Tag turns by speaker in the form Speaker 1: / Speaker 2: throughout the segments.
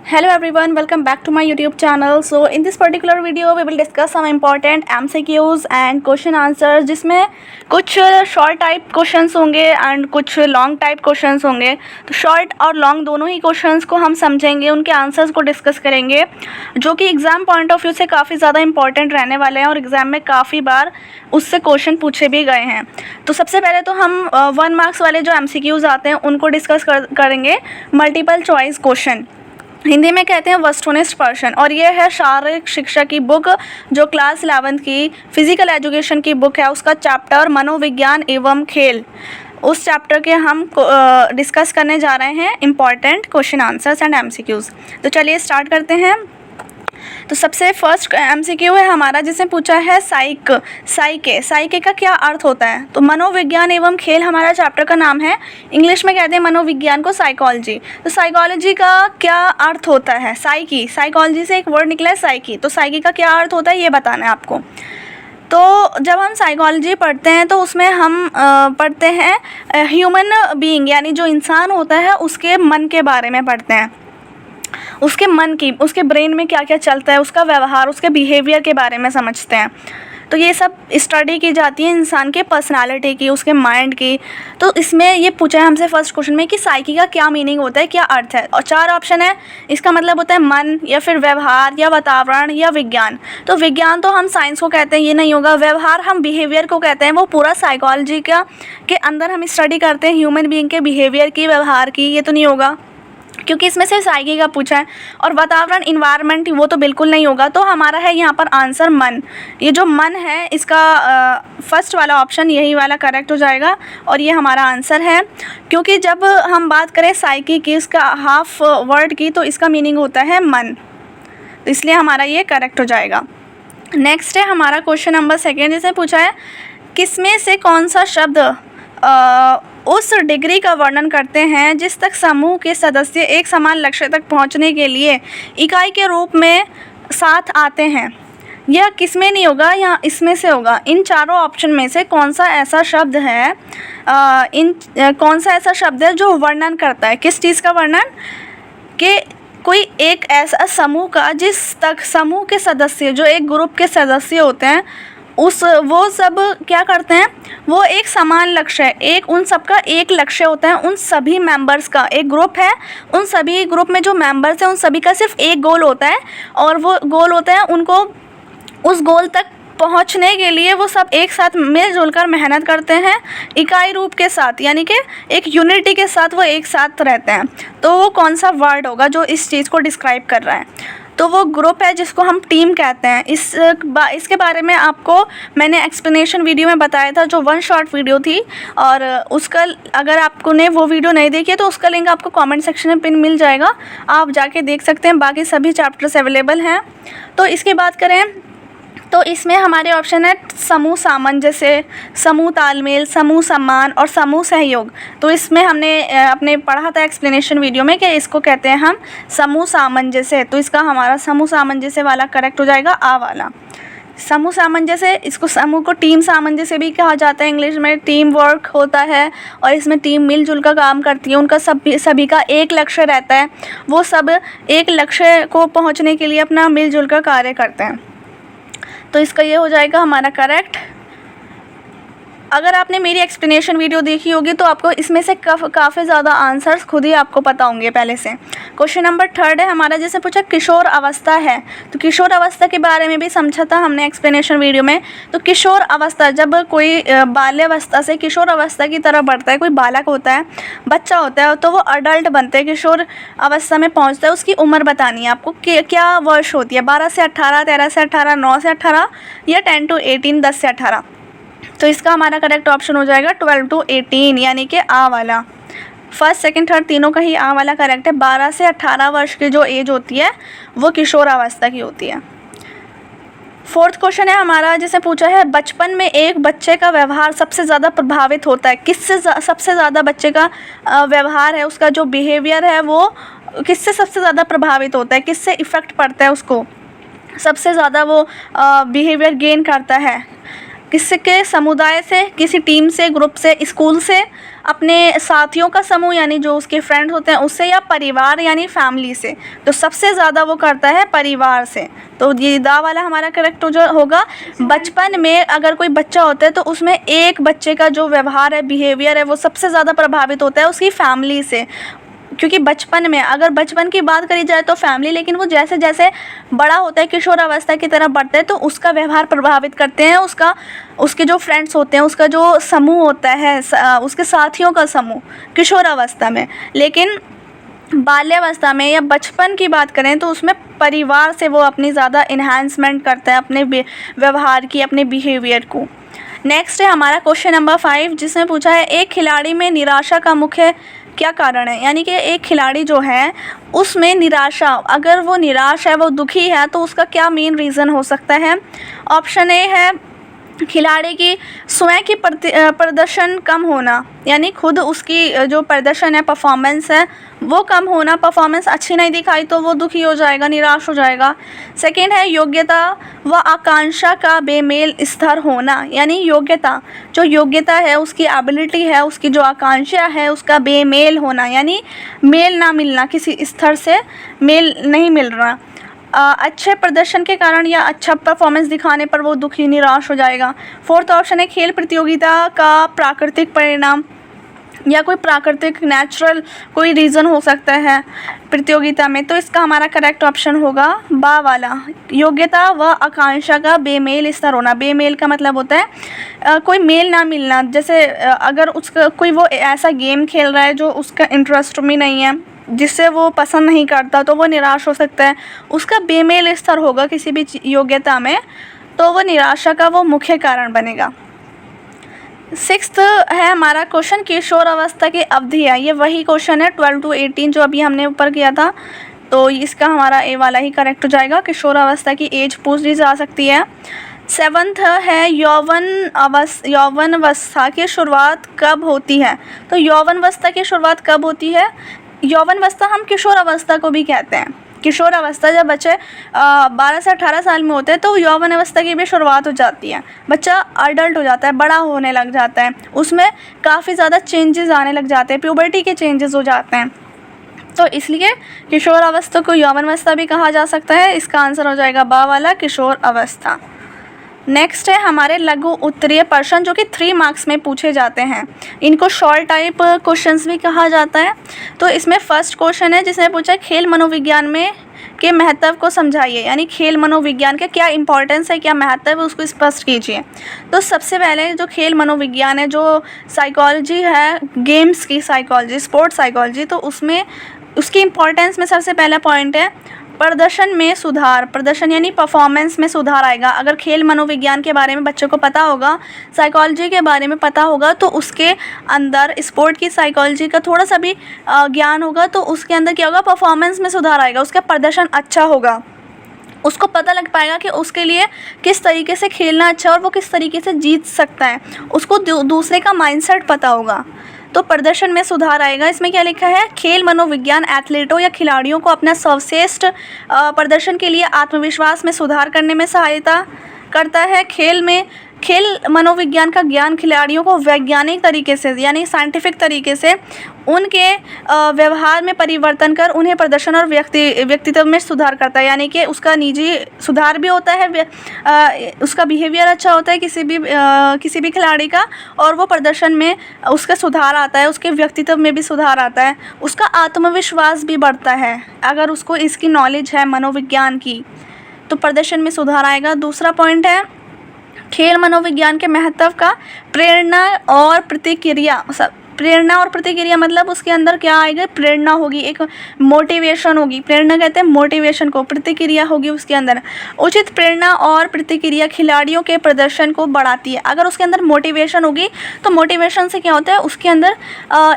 Speaker 1: Hello everyone, welcome back to my YouTube channel. So in this particular video we will discuss some important MCQs and question answers, जिसमें कुछ short type questions होंगे and कुछ long type questions होंगे। तो short और long दोनों ही questions को हम समझेंगे, उनके आंसर्स को डिस्कस करेंगे, जो कि एग्ज़ाम पॉइंट ऑफ व्यू से काफ़ी ज़्यादा इंपॉर्टेंट रहने वाले हैं और एग्ज़ाम में काफ़ी बार उससे क्वेश्चन पूछे भी गए हैं। तो सबसे पहले तो हम 1 मार्क्स वाले जो MCQs आते हैं उनको डिस्कस करेंगे। मल्टीपल चॉइस क्वेश्चन, हिंदी में कहते हैं वस्तुनिष्ठ प्रश्न, और ये है शारीरिक शिक्षा की बुक जो क्लास 11th की फिज़िकल एजुकेशन की बुक है, उसका चैप्टर मनोविज्ञान एवं खेल, उस चैप्टर के हम डिस्कस करने जा रहे हैं important question answers and MCQs। तो चलिए स्टार्ट करते हैं। तो सबसे फर्स्ट MCQ है हमारा, जिसने पूछा है साइके का क्या अर्थ होता है। तो मनोविज्ञान एवं खेल हमारा चैप्टर का नाम है, इंग्लिश में कहते हैं मनोविज्ञान को साइकोलॉजी। तो साइकोलॉजी का क्या अर्थ होता है, साइकोलॉजी से एक वर्ड निकला है साइकी, तो साइकी का क्या अर्थ होता है ये बताना है आपको। तो जब हम साइकोलॉजी पढ़ते हैं तो उसमें हम पढ़ते हैं ह्यूमन बीइंग, यानी जो इंसान होता है उसके मन के बारे में पढ़ते हैं, उसके मन की, उसके ब्रेन में क्या क्या चलता है, उसका व्यवहार, उसके बिहेवियर के बारे में समझते हैं। तो ये सब स्टडी की जाती है इंसान के पर्सनालिटी की, उसके माइंड की। तो इसमें ये पूछा है हमसे फर्स्ट क्वेश्चन में कि साइकी का क्या मीनिंग होता है, क्या अर्थ है, और 4 ऑप्शन है। इसका मतलब होता है मन, या फिर व्यवहार, या वातावरण, या विज्ञान। तो विज्ञान तो हम साइंस को कहते हैं, ये नहीं होगा। व्यवहार हम बिहेवियर को कहते हैं, वो पूरा साइकोलॉजी का के अंदर हम स्टडी करते हैं ह्यूमन बीइंग के बिहेवियर की, व्यवहार की, ये तो नहीं होगा क्योंकि इसमें से साइकी का पूछा है। और वातावरण, इन्वायरमेंट, वो तो बिल्कुल नहीं होगा। तो हमारा है यहाँ पर आंसर मन। ये जो मन है इसका फर्स्ट वाला ऑप्शन, यही वाला करेक्ट हो जाएगा और ये हमारा आंसर है। क्योंकि जब हम बात करें साइकी की, इसका हाफ वर्ड की, तो इसका मीनिंग होता है मन, तो इसलिए हमारा ये करेक्ट हो जाएगा। नेक्स्ट है हमारा क्वेश्चन नंबर 2, जिसने पूछा है किसमें से कौन सा शब्द उस डिग्री का वर्णन करते हैं जिस तक समूह के सदस्य एक समान लक्ष्य तक पहुंचने के लिए इकाई के रूप में साथ आते हैं। यह किसमें नहीं होगा, यहाँ इसमें से होगा। इन चारों ऑप्शन में से कौन सा ऐसा शब्द है, कौन सा ऐसा शब्द है जो वर्णन करता है, किस चीज़ का वर्णन, कि कोई एक ऐसा समूह का जिस तक समूह के सदस्य, जो एक ग्रुप के सदस्य होते हैं, वो सब क्या करते हैं, वो एक समान लक्ष्य है, एक उन सब का एक लक्ष्य होता है। उन सभी मेंबर्स का एक ग्रुप है, उन सभी ग्रुप में जो मेंबर्स हैं उन सभी का सिर्फ एक गोल होता है, और वो गोल होता है उनको उस गोल तक पहुंचने के लिए वो सब एक साथ मिलजुल कर मेहनत करते हैं, इकाई रूप के साथ, यानी कि एक यूनिटी के साथ वो एक साथ रहते हैं। तो वो कौन सा वर्ड होगा जो इस चीज़ को डिस्क्राइब कर रहा है, तो वो ग्रुप है जिसको हम टीम कहते हैं। इसके बारे में आपको मैंने एक्सप्लेनेशन वीडियो में बताया था, जो 1 शॉर्ट वीडियो थी, और उसका अगर आपको ने वो वीडियो नहीं देखी है तो उसका लिंक आपको कमेंट सेक्शन में पिन मिल जाएगा, आप जाके देख सकते हैं। बाकी सभी चैप्टर्स अवेलेबल हैं। तो इसकी बात करें तो इसमें हमारे ऑप्शन है समूह सामंजस्य, समूह तालमेल, समूह सम्मान और समूह सहयोग। तो इसमें हमने अपने पढ़ा था एक्सप्लेनेशन वीडियो में कि इसको कहते हैं हम समूह सामंजस्य। तो इसका हमारा समूह सामंजस्य वाला करेक्ट हो जाएगा, आ वाला समूह सामंजस्य। इसको समूह को टीम सामंजस्य भी कहा जाता है, इंग्लिश में टीम वर्क होता है, और इसमें टीम मिलजुल कर काम करती है, उनका सभी का एक लक्ष्य रहता है, वो सब एक लक्ष्य को पहुँचने के लिए अपना मिलजुल कर कार्य करते हैं। तो इसका ये हो जाएगा हमारा करेक्ट। अगर आपने मेरी एक्सप्लेनेशन वीडियो देखी होगी तो आपको इसमें से काफ़ी ज़्यादा आंसर्स खुद ही आपको पता होंगे पहले से। क्वेश्चन नंबर 3 है हमारा, जैसे पूछा किशोर अवस्था है। तो किशोर अवस्था के बारे में भी समझा था हमने एक्सप्लेनेशन वीडियो में। तो किशोर अवस्था, जब कोई बाल्यावस्था से किशोर अवस्था की तरफ बढ़ता है, कोई बालक होता है, बच्चा होता है, तो वो अडल्ट बनते हैं, किशोर अवस्था में पहुँचता है। उसकी उम्र बतानी है आपको, क्या वर्ष होती है, 12 से 18, 13 से 18, 9 से 18, या 10 to 18, 10 से 18। तो इसका हमारा करेक्ट ऑप्शन हो जाएगा 12 to 18, यानी कि आ वाला। फर्स्ट, सेकंड, थर्ड तीनों का ही आ वाला करेक्ट है। 12 से 18 वर्ष की जो एज होती है वो किशोर अवस्था की होती है। 4th क्वेश्चन है हमारा, जिसे पूछा है बचपन में एक बच्चे का व्यवहार सबसे ज़्यादा प्रभावित होता है, किससे सबसे ज़्यादा बच्चे का व्यवहार है, उसका जो बिहेवियर है वो किससे सबसे ज़्यादा प्रभावित होता है, किससे इफ़ेक्ट पड़ता है, उसको सबसे ज़्यादा वो बिहेवियर गेन करता है। किसी के समुदाय से, किसी टीम से, ग्रुप से, स्कूल से, अपने साथियों का समूह यानी जो उसके फ्रेंड होते हैं उससे, या परिवार यानी फैमिली से। तो सबसे ज़्यादा वो करता है परिवार से। तो ये दा वाला हमारा करेक्ट जो होगा। बचपन में अगर कोई बच्चा होता है तो उसमें एक बच्चे का जो व्यवहार है, बिहेवियर है, वो सबसे ज़्यादा प्रभावित होता है उसकी फैमिली से। क्योंकि बचपन में, अगर बचपन की बात करी जाए तो फैमिली, लेकिन वो जैसे जैसे बड़ा होता है, किशोर अवस्था की तरफ बढ़ता है, तो उसका व्यवहार प्रभावित करते हैं उसके जो फ्रेंड्स होते हैं, उसका जो समूह होता है, उसके साथियों का समूह किशोर अवस्था में। लेकिन बाल्यावस्था में या बचपन की बात करें तो उसमें परिवार से वो अपनी ज़्यादा इन्हांसमेंट करता है अपने व्यवहार की, अपने बिहेवियर को। नेक्स्ट है हमारा क्वेश्चन नंबर 5, जिसमें पूछा है एक खिलाड़ी में निराशा का मुख्य क्या कारण है। यानी कि एक खिलाड़ी जो है उसमें निराशा, अगर वो निराश है, वो दुखी है, तो उसका क्या मेन रीज़न हो सकता है। ऑप्शन ए है खिलाड़ी की स्वयं की प्रदर्शन कम होना, यानी खुद उसकी जो प्रदर्शन है, परफॉर्मेंस है, वो कम होना, परफॉर्मेंस अच्छी नहीं दिखाई तो वो दुखी हो जाएगा, निराश हो जाएगा। सेकंड है योग्यता व आकांक्षा का बेमेल स्तर होना, यानी जो योग्यता है, उसकी एबिलिटी है, उसकी जो आकांक्षा है, उसका बेमेल होना, यानी मेल ना मिलना, किसी स्तर से मेल नहीं मिल रहा। अच्छे प्रदर्शन के कारण या अच्छा परफॉर्मेंस दिखाने पर वो दुखी, निराश हो जाएगा। फोर्थ ऑप्शन है खेल प्रतियोगिता का प्राकृतिक परिणाम, या कोई प्राकृतिक नेचुरल कोई रीज़न हो सकता है प्रतियोगिता में। तो इसका हमारा करेक्ट ऑप्शन होगा बा वाला, योग्यता व आकांक्षा का बेमेल स्तर होना। बेमेल का मतलब होता है कोई मेल ना मिलना। जैसे अगर उसका कोई वो ऐसा गेम खेल रहा है जो उसका इंटरेस्ट में नहीं है, जिससे वो पसंद नहीं करता, तो वो निराश हो सकता है। उसका बेमेल स्तर होगा किसी भी योग्यता में, तो वो निराशा का वो मुख्य कारण बनेगा। 6th है हमारा क्वेश्चन किशोर अवस्था की अवधि है। ये वही क्वेश्चन है 12 to 18 जो अभी हमने ऊपर किया था, तो इसका हमारा ए वाला ही करेक्ट हो जाएगा। किशोर अवस्था की एज पूछ ली जा सकती है। 7th है यौवन अवस्था की शुरुआत कब होती है। तो यौवन अवस्था की शुरुआत कब होती है। यौवन अवस्था हम किशोर अवस्था को भी कहते हैं। किशोर अवस्था जब बच्चे 12 से 18 साल में होते हैं तो यौवन अवस्था की भी शुरुआत हो जाती है। बच्चा अडल्ट हो जाता है, बड़ा होने लग जाता है, उसमें काफ़ी ज़्यादा चेंजेस आने लग जाते हैं, प्यूबर्टी के चेंजेस हो जाते हैं। तो इसलिए किशोर अवस्था को यौवन अवस्था भी कहा जा सकता है। इसका आंसर हो जाएगा बा वाला, किशोर अवस्था। नेक्स्ट है हमारे लघु उत्तरीय प्रश्न, जो कि 3 मार्क्स में पूछे जाते हैं। इनको शॉर्ट टाइप क्वेश्चंस भी कहा जाता है। तो इसमें फर्स्ट क्वेश्चन है जिसमें पूछा है खेल मनोविज्ञान में के महत्व को समझाइए, यानी खेल मनोविज्ञान का क्या इंपॉर्टेंस है, क्या महत्व है, उसको स्पष्ट कीजिए। तो सबसे पहले जो खेल मनोविज्ञान है, जो साइकोलॉजी है, गेम्स की साइकोलॉजी, स्पोर्ट्स साइकोलॉजी, तो उसमें उसकी इम्पोर्टेंस में सबसे पहला पॉइंट है प्रदर्शन में सुधार। प्रदर्शन यानी परफॉर्मेंस में सुधार आएगा। अगर खेल मनोविज्ञान के बारे में बच्चों को पता होगा, साइकोलॉजी के बारे में पता होगा, तो उसके अंदर स्पोर्ट की साइकोलॉजी का थोड़ा सा भी ज्ञान होगा, तो उसके अंदर क्या होगा, परफॉर्मेंस में सुधार आएगा, उसका प्रदर्शन अच्छा होगा। उसको पता लग पाएगा कि उसके लिए किस तरीके से खेलना अच्छा है और वो किस तरीके से जीत सकता है। उसको दूसरे का माइंडसेट पता होगा, तो प्रदर्शन में सुधार आएगा। इसमें क्या लिखा है, खेल मनोविज्ञान एथलीटों या खिलाड़ियों को अपना सर्वश्रेष्ठ प्रदर्शन के लिए आत्मविश्वास में सुधार करने में सहायता करता है। खेल मनोविज्ञान का ज्ञान खिलाड़ियों को वैज्ञानिक तरीके से, यानी साइंटिफिक तरीके से उनके व्यवहार में परिवर्तन कर उन्हें प्रदर्शन और व्यक्तित्व में सुधार करता है। यानी कि उसका निजी सुधार भी होता है, उसका बिहेवियर अच्छा होता है किसी भी खिलाड़ी का, और वो प्रदर्शन में उसका सुधार आता है, उसके व्यक्तित्व में भी सुधार आता है, उसका आत्मविश्वास भी बढ़ता है। अगर उसको इसकी नॉलेज है मनोविज्ञान की, तो प्रदर्शन में सुधार आएगा। दूसरा पॉइंट है खेल मनोविज्ञान के महत्व का प्रेरणा और प्रतिक्रिया। मतलब उसके अंदर क्या आएगा, प्रेरणा होगी, एक मोटिवेशन होगी। प्रेरणा कहते हैं मोटिवेशन को, प्रतिक्रिया होगी उसके अंदर। उचित प्रेरणा और प्रतिक्रिया खिलाड़ियों के प्रदर्शन को बढ़ाती है। अगर उसके अंदर मोटिवेशन होगी, तो मोटिवेशन से क्या होता है, उसके अंदर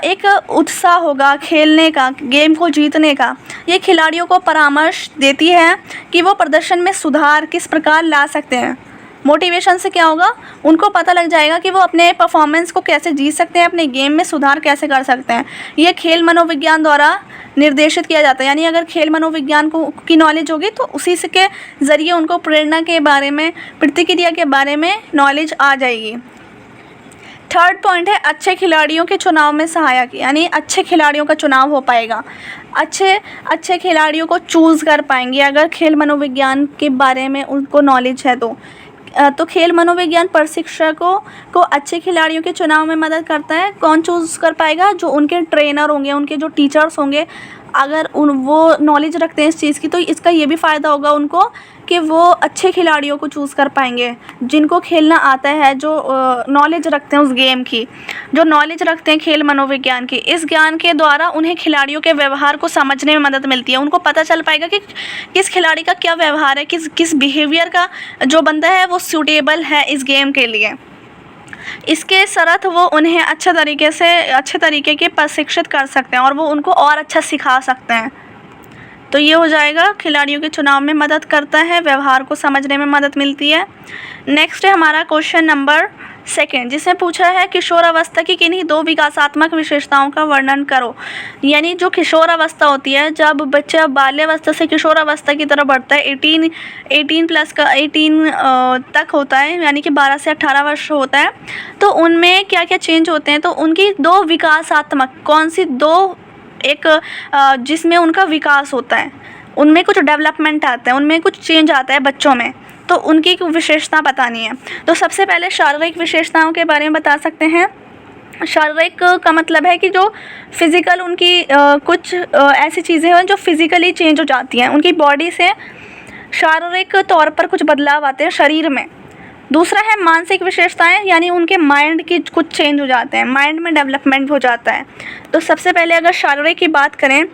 Speaker 1: एक उत्साह होगा खेलने का, गेम को जीतने का। ये खिलाड़ियों को परामर्श देती है कि वो प्रदर्शन में सुधार किस प्रकार ला सकते हैं। मोटिवेशन से क्या होगा, उनको पता लग जाएगा कि वो अपने परफॉर्मेंस को कैसे जीत सकते हैं, अपने गेम में सुधार कैसे कर सकते हैं। ये खेल मनोविज्ञान द्वारा निर्देशित किया जाता है। यानी अगर खेल मनोविज्ञान की नॉलेज होगी तो उसी से के ज़रिए उनको प्रेरणा के बारे में, प्रतिक्रिया के बारे में नॉलेज आ जाएगी। थर्ड पॉइंट है अच्छे खिलाड़ियों के चुनाव में सहायक, यानी अच्छे खिलाड़ियों का चुनाव हो पाएगा, अच्छे खिलाड़ियों को चूज़ कर पाएंगे अगर खेल मनोविज्ञान के बारे में उनको नॉलेज है तो खेल मनोविज्ञान प्रशिक्षकों को अच्छे खिलाड़ियों के चुनाव में मदद करता है। कौन चूज़ कर पाएगा? जो उनके ट्रेनर होंगे, उनके जो टीचर्स होंगे, अगर वो नॉलेज रखते हैं इस चीज़ की, तो इसका ये भी फ़ायदा होगा उनको कि वो अच्छे खिलाड़ियों को चूज़ कर पाएंगे जिनको खेलना आता है, जो नॉलेज रखते हैं उस गेम की, जो नॉलेज रखते हैं खेल मनोविज्ञान की। इस ज्ञान के द्वारा उन्हें खिलाड़ियों के व्यवहार को समझने में मदद मिलती है। उनको पता चल पाएगा कि किस खिलाड़ी का क्या व्यवहार है, किस बिहेवियर का जो बंदा है वो सूटेबल है इस गेम के लिए। इसके शर्त वो उन्हें अच्छे तरीके के प्रशिक्षित कर सकते हैं और वो उनको और अच्छा सिखा सकते हैं। तो ये हो जाएगा, खिलाड़ियों के चुनाव में मदद करता है, व्यवहार को समझने में मदद मिलती है। नेक्स्ट है हमारा क्वेश्चन नंबर 2, जिसमें पूछा है किशोर अवस्था की किन्हीं 2 विकासात्मक विशेषताओं का वर्णन करो। यानी जो किशोर अवस्था होती है, जब बच्चा बाल्यावस्था से किशोर अवस्था की तरफ बढ़ता है, 18 तक होता है, यानी कि 12 से 18 वर्ष होता है, तो उनमें क्या क्या चेंज होते हैं। तो उनकी 2 विकासात्मक, कौन सी 2, एक जिसमें उनका विकास होता है, उनमें कुछ डेवलपमेंट आता है, उनमें कुछ चेंज आता है बच्चों में, तो उनकी विशेषता बतानी है। तो सबसे पहले शारीरिक विशेषताओं के बारे में बता सकते हैं। शारीरिक का मतलब है कि जो फिज़िकल उनकी कुछ ऐसी चीज़ें हैं जो फिज़िकली चेंज हो जाती हैं, उनकी बॉडी से शारीरिक तौर पर कुछ बदलाव आते हैं शरीर में। दूसरा है मानसिक विशेषताएं, यानी उनके माइंड की कुछ चेंज हो जाते हैं, माइंड में डेवलपमेंट हो जाता है। तो सबसे पहले अगर शारीरिक की बात करें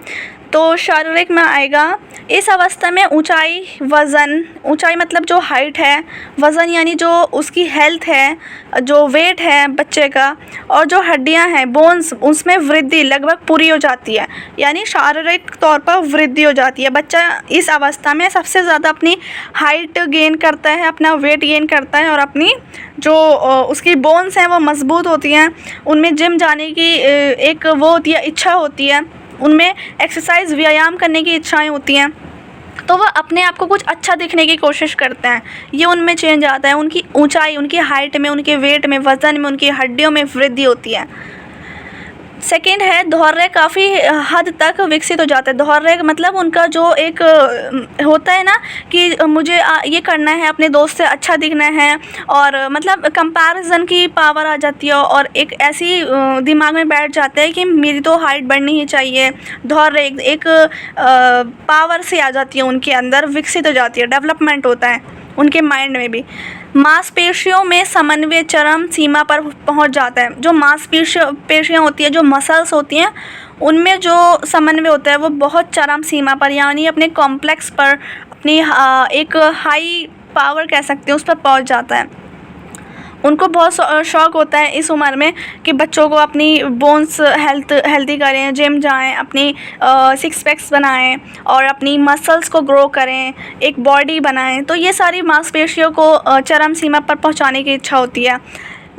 Speaker 1: तो शारीरिक में आएगा, इस अवस्था में ऊंचाई, वज़न, ऊंचाई मतलब जो हाइट है, वज़न यानी जो उसकी हेल्थ है, जो वेट है बच्चे का, और जो हड्डियां हैं, बोन्स, उसमें वृद्धि लगभग पूरी हो जाती है, यानी शारीरिक तौर पर वृद्धि हो जाती है। बच्चा इस अवस्था में सबसे ज़्यादा अपनी हाइट गेन करता है, अपना वेट गेन करता है, और अपनी जो उसकी बोन्स हैं वो मजबूत होती हैं, उनमें जिम जाने की एक वो होती है, इच्छा होती है, उनमें एक्सरसाइज, व्यायाम करने की इच्छाएं होती हैं, तो वह अपने आप को कुछ अच्छा दिखने की कोशिश करते हैं। ये उनमें चेंज आता है, उनकी ऊंचाई, उनकी हाइट में, उनके वेट में, वज़न में, उनकी हड्डियों में वृद्धि होती है। सेकेंड है धैर्य, काफ़ी हद तक विकसित हो जाता है। धैर्य मतलब उनका जो एक होता है ना कि मुझे ये करना है, अपने दोस्त से अच्छा दिखना है, और मतलब कंपैरिजन की पावर आ जाती है, और एक ऐसी दिमाग में बैठ जाता है कि मेरी तो हाइट बढ़नी ही चाहिए। धैर्य एक पावर से आ जाती है, उनके अंदर विकसित हो जाती है, डेवलपमेंट होता है उनके माइंड में भी। मांसपेशियों में समन्वय चरम सीमा पर पहुंच जाता है। जो मांसपेशियाँ होती है, जो मसल्स होती हैं, उनमें जो समन्वय होता है वो बहुत चरम सीमा पर, यानी अपने कॉम्प्लेक्स पर, अपनी एक हाई पावर कह सकते हैं, उस पर पहुंच जाता है। उनको बहुत शौक़ होता है इस उम्र में कि बच्चों को अपनी बोन्स हेल्दी करें, जिम जाएं, अपनी 6 पैक्स बनाएं और अपनी मसल्स को ग्रो करें, एक बॉडी बनाएं। तो ये सारी मांसपेशियों को चरम सीमा पर पहुंचाने की इच्छा होती है।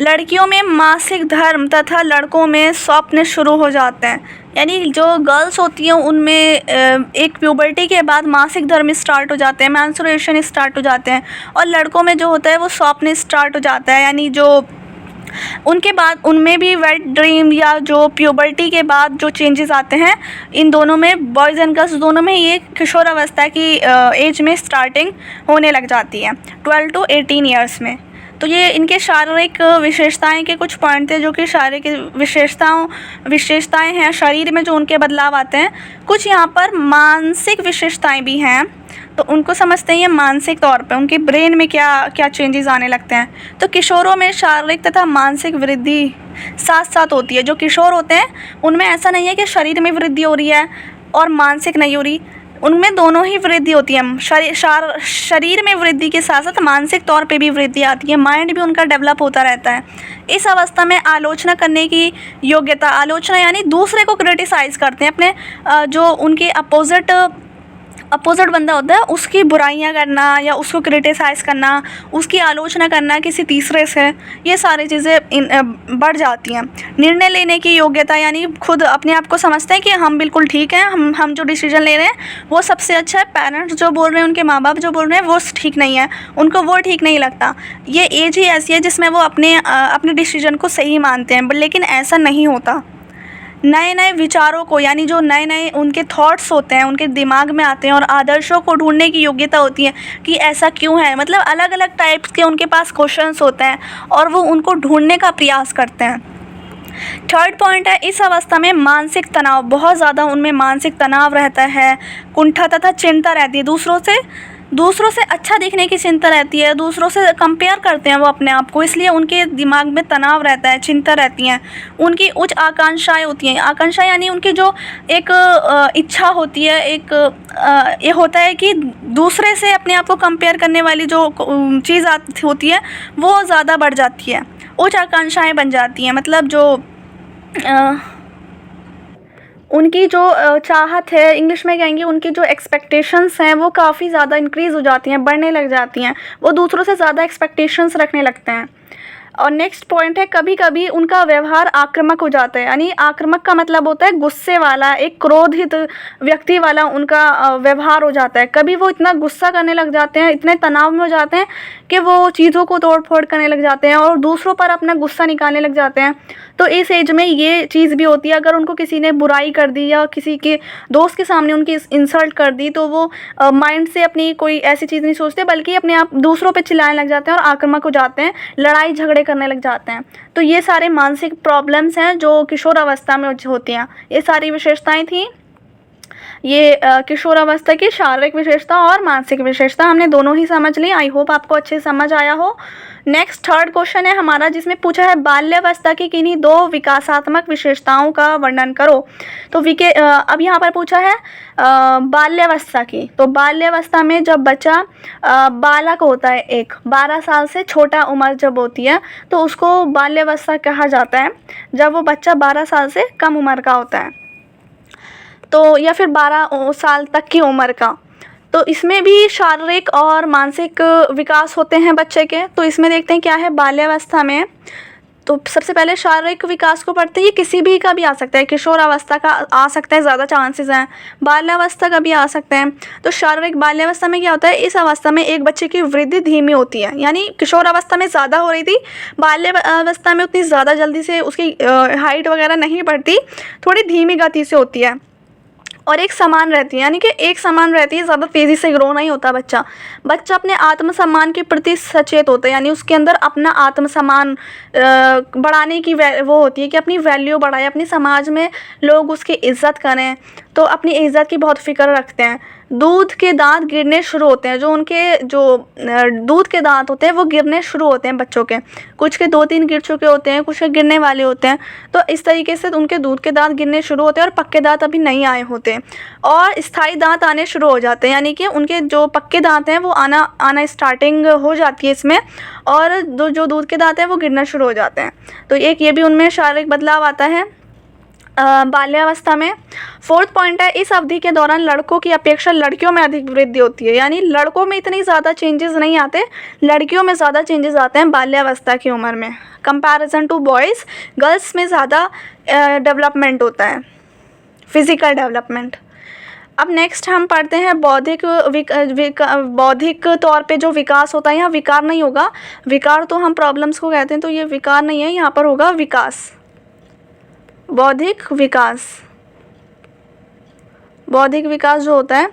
Speaker 1: लड़कियों में मासिक धर्म तथा लड़कों में स्वप्न शुरू हो जाते हैं, यानी जो गर्ल्स होती हैं उनमें एक प्यूबर्टी के बाद मासिक धर्म स्टार्ट हो जाते हैं, मेंस्ट्रुएशन स्टार्ट हो जाते हैं, और लड़कों में जो होता है वो स्वप्न स्टार्ट हो जाता है, यानी जो उनके बाद उनमें भी वेट ड्रीम या जो प्यूबर्टी के बाद जो चेंजेस आते हैं, इन दोनों में, बॉयज़ एंड गर्ल्स दोनों में, ये किशोर अवस्था की एज में स्टार्टिंग होने लग जाती है 12 to 18 ईयर्स में। तो ये इनके शारीरिक विशेषताएं के कुछ पॉइंट थे, जो कि शारीरिक विशेषताएं हैं, शरीर में जो उनके बदलाव आते हैं। कुछ यहाँ पर मानसिक विशेषताएं भी हैं, तो उनको समझते हैं। ये मानसिक तौर पे उनके ब्रेन में क्या क्या चेंजेस आने लगते हैं। तो किशोरों में शारीरिक तथा मानसिक वृद्धि साथ साथ होती है। जो किशोर होते हैं उनमें ऐसा नहीं है कि शरीर में वृद्धि हो रही है और मानसिक नहीं हो रही, उनमें दोनों ही वृद्धि होती है। शरीर में वृद्धि के साथ साथ मानसिक तौर पे भी वृद्धि आती है, माइंड भी उनका डेवलप होता रहता है। इस अवस्था में आलोचना करने की योग्यता, आलोचना यानी दूसरे को क्रिटिसाइज़ करते हैं, अपने जो उनके अपोजिट अपोजिट बंदा होता है उसकी बुराइयां करना या उसको क्रिटिसाइज़ करना, उसकी आलोचना करना किसी तीसरे से, ये सारी चीज़ें बढ़ जाती हैं। निर्णय लेने की योग्यता यानी खुद अपने आप को समझते हैं कि हम बिल्कुल ठीक हैं, हम जो डिसीजन ले रहे हैं वो सबसे अच्छा है। पेरेंट्स जो बोल रहे हैं, उनके माँ बाप जो बोल रहे हैं वो ठीक नहीं है, उनको वो ठीक नहीं लगता। ये एज ही ऐसी है जिसमें वो अपने डिसीजन को सही मानते हैं, लेकिन ऐसा नहीं होता। नए नए विचारों को यानी जो नए नए उनके थॉट्स होते हैं उनके दिमाग में आते हैं और आदर्शों को ढूंढने की योग्यता होती है कि ऐसा क्यों है। मतलब अलग अलग टाइप्स के उनके पास क्वेश्चंस होते हैं और वो उनको ढूंढने का प्रयास करते हैं। थर्ड पॉइंट है, इस अवस्था में मानसिक तनाव, बहुत ज़्यादा उनमें मानसिक तनाव रहता है, कुंठा तथा चिंता रहती है, दूसरों से अच्छा दिखने की चिंता रहती है, दूसरों से कंपेयर करते हैं वो अपने आप को, इसलिए उनके दिमाग में तनाव रहता है, चिंता रहती हैं। उनकी उच्च आकांक्षाएं होती हैं। आकांक्षा यानी उनकी जो एक इच्छा होती है, एक ये होता है कि दूसरे से अपने आप को कंपेयर करने वाली जो चीज़ होती है वो ज़्यादा बढ़ जाती है, उच्च आकांक्षाएँ बन जाती हैं। मतलब जो उनकी जो चाहत है, इंग्लिश में कहेंगे उनकी जो एक्सपेक्टेशंस हैं वो काफ़ी ज़्यादा इंक्रीज़ हो जाती हैं, बढ़ने लग जाती हैं, वो दूसरों से ज़्यादा एक्सपेक्टेशंस रखने लगते हैं। और नेक्स्ट पॉइंट है, कभी कभी उनका व्यवहार आक्रामक हो जाता है। यानी आक्रामक का मतलब होता है गुस्से वाला, एक क्रोधित व्यक्ति वाला उनका व्यवहार हो जाता है। कभी वो इतना गुस्सा करने लग जाते हैं, इतने तनाव में हो जाते हैं कि वो चीज़ों को तोड़ फोड़ करने लग जाते हैं और दूसरों पर अपना गुस्सा निकालने लग जाते हैं। तो इस एज में ये चीज़ भी होती है, अगर उनको किसी ने बुराई कर दी या किसी के दोस्त के सामने उनकी इंसल्ट कर दी तो वो माइंड से अपनी कोई ऐसी चीज़ नहीं सोचते, बल्कि अपने आप दूसरों पे चिल्लाने लग जाते हैं और आक्रामक हो जाते हैं, लड़ाई झगड़े करने लग जाते हैं। तो ये सारे मानसिक प्रॉब्लम्स हैं जो किशोर अवस्था में होती हैं। ये सारी विशेषताएं थी, ये किशोर अवस्था की शारीरिक विशेषता और मानसिक विशेषता हमने दोनों ही समझ ली। आई होप आपको अच्छे समझ आया हो। नेक्स्ट थर्ड क्वेश्चन है हमारा, जिसमें पूछा है बाल्यावस्था की किन्हीं दो विकासात्मक विशेषताओं का वर्णन करो। तो अब यहाँ पर पूछा है बाल्यावस्था की। तो बाल्यावस्था में जब बच्चा बालक होता है, एक 12 साल से छोटा उम्र जब होती है तो उसको बाल्यावस्था कहा जाता है, जब वो बच्चा 12 साल से कम उम्र का होता है, तो या फिर 12 साल तक की उम्र का। तो इसमें भी शारीरिक और मानसिक विकास होते हैं बच्चे के। तो इसमें देखते हैं क्या है बाल्यावस्था में। तो सबसे पहले शारीरिक विकास को पढ़ते ही किसी भी का भी आ सकता है, किशोर अवस्था का आ सकता है, ज़्यादा चांसेस हैं, बाल्यावस्था का भी आ सकते हैं। तो शारीरिक बाल्यावस्था में क्या होता है, इस अवस्था में एक बच्चे की वृद्धि धीमी होती है, यानी किशोर अवस्था में ज़्यादा हो रही थी, बाल्यावस्था में उतनी ज़्यादा जल्दी से उसकी हाइट वगैरह नहीं बढ़ती, थोड़ी धीमी गति से होती है और एक समान रहती है, यानी कि एक समान रहती है, ज़्यादा तेज़ी से ग्रो नहीं होता बच्चा अपने आत्मसम्मान के प्रति सचेत होता है, यानी उसके अंदर अपना आत्मसम्मान बढ़ाने की वो होती है कि अपनी वैल्यू बढ़ाए, अपने समाज में लोग उसकी इज़्ज़त करें, तो अपनी इज़्ज़त की बहुत फ़िक्र रखते हैं। दूध के दांत गिरने शुरू होते हैं, जो उनके दूध के दांत होते हैं वो गिरने शुरू होते हैं बच्चों के, कुछ के 2-3 गिर चुके होते हैं, कुछ के गिरने वाले होते हैं। तो इस तरीके से उनके दूध के दांत गिरने शुरू होते हैं और पक्के दांत अभी नहीं आए होते और स्थायी दांत आने शुरू हो जाते हैं, यानी कि उनके जो पक्के दांत हैं वो आना स्टार्टिंग हो जाती है इसमें, और जो दूध के दांत हैं वो गिरना शुरू हो जाते हैं। तो एक ये भी उनमें शारीरिक बदलाव आता है बाल्यावस्था में। फोर्थ पॉइंट है, इस अवधि के दौरान लड़कों की अपेक्षा लड़कियों में अधिक वृद्धि होती है, यानी लड़कों में इतनी ज़्यादा चेंजेस नहीं आते, लड़कियों में ज़्यादा चेंजेस आते हैं बाल्यावस्था की उम्र में। कंपैरिजन टू बॉयज़, गर्ल्स में ज़्यादा डेवलपमेंट होता है, फिज़िकल डेवलपमेंट। अब नेक्स्ट हम पढ़ते हैं बौद्धिक तौर पे जो विकास होता है, यहाँ विकार नहीं होगा, विकार तो हम प्रॉब्लम्स को कहते हैं, तो ये विकार नहीं है, यहाँ पर होगा विकास, बौद्धिक विकास जो होता है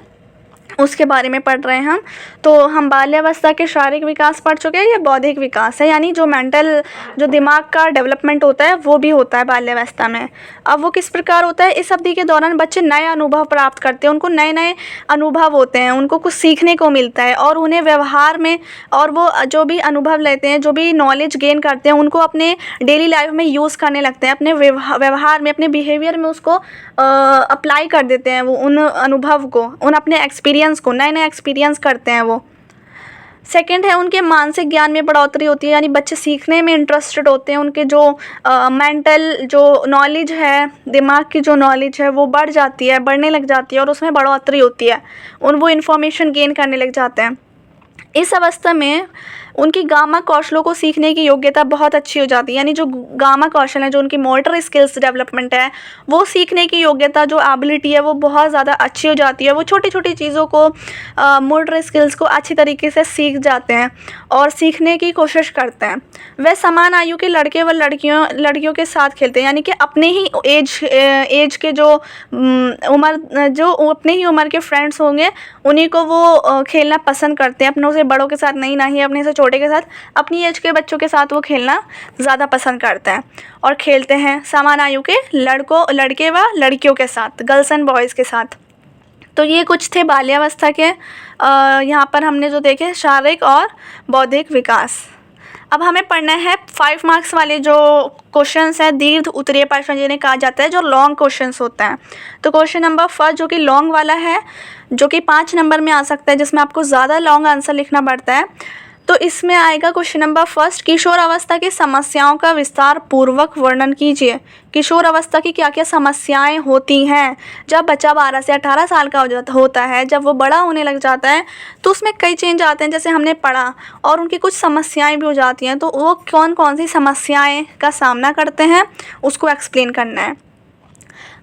Speaker 1: उसके बारे में पढ़ रहे हैं हम। तो हम बाल्यावस्था के शारीरिक विकास पढ़ चुके हैं, ये बौद्धिक विकास है, यानी जो मेंटल जो दिमाग का डेवलपमेंट होता है वो भी होता है बाल्यावस्था में। अब वो किस प्रकार होता है, इस अवधि के दौरान बच्चे नए अनुभव प्राप्त करते हैं, उनको नए नए अनुभव होते हैं, उनको कुछ सीखने को मिलता है और उन्हें व्यवहार में, और वो जो भी अनुभव लेते हैं, जो भी नॉलेज गेन करते हैं, उनको अपने डेली लाइफ में यूज़ करने लगते हैं, अपने व्यवहार में, अपने बिहेवियर में उसको अप्लाई कर देते हैं, वो उन अनुभव को, उन अपने एक्सपीरियंस को, नए नए एक्सपीरियंस करते हैं वो। सेकंड है उनके मानसिक ज्ञान में बढ़ोतरी होती है, यानी बच्चे सीखने में इंटरेस्टेड होते हैं, उनके जो मेंटल जो नॉलेज है, दिमाग की जो नॉलेज है वो बढ़ जाती है, बढ़ने लग जाती है और उसमें बढ़ोतरी होती है, वो इन्फॉर्मेशन गेन करने लग जाते हैं। इस अवस्था में उनकी गामा कौशलों को सीखने की योग्यता बहुत अच्छी हो जाती है, यानी जो गामा कौशल है, जो उनकी मोटर स्किल्स डेवलपमेंट है, वो सीखने की योग्यता, जो एबिलिटी है, वो बहुत ज़्यादा अच्छी हो जाती है। वो छोटी छोटी चीज़ों को, मोटर स्किल्स को अच्छी तरीके से सीख जाते हैं और सीखने की कोशिश करते हैं। वह समान आयु के लड़के व लड़कियों के साथ खेलते हैं, यानी कि अपने ही एज के जो अपने ही उम्र के फ्रेंड्स होंगे उन्हीं को वो खेलना पसंद करते हैं, अपनों से बड़ों के साथ नहीं, ना ही अपने से छोटे के साथ, अपनी एज के बच्चों के साथ वो खेलना ज़्यादा पसंद करते हैं और खेलते हैं समान आयु के लड़के व लड़कियों के साथ, गर्ल्स एंड बॉयज़ के साथ। तो ये कुछ थे बाल्यावस्था के यहाँ पर हमने जो देखे शारीरिक और बौद्धिक विकास। अब हमें पढ़ना है 5 मार्क्स वाले जो क्वेश्चंस हैं, दीर्घ उत्तरीय प्रश्न जिन्हें कहा जाता है, जो लॉन्ग क्वेश्चंस होते हैं। तो क्वेश्चन नंबर फर्स्ट जो कि लॉन्ग वाला है, जो कि 5 नंबर में आ सकता है, जिसमें आपको ज़्यादा लॉन्ग आंसर लिखना पड़ता है। तो इसमें आएगा क्वेश्चन नंबर फर्स्ट, किशोर अवस्था की समस्याओं का विस्तार पूर्वक वर्णन कीजिए। किशोर अवस्था की क्या क्या समस्याएं होती हैं। जब बच्चा 12 से 18 साल का होता है, जब वो बड़ा होने लग जाता है तो उसमें कई चेंज आते हैं, जैसे हमने पढ़ा, और उनकी कुछ समस्याएं भी हो जाती हैं। तो वो कौन कौन सी समस्याएं का सामना करते हैं उसको एक्सप्लेन करना है।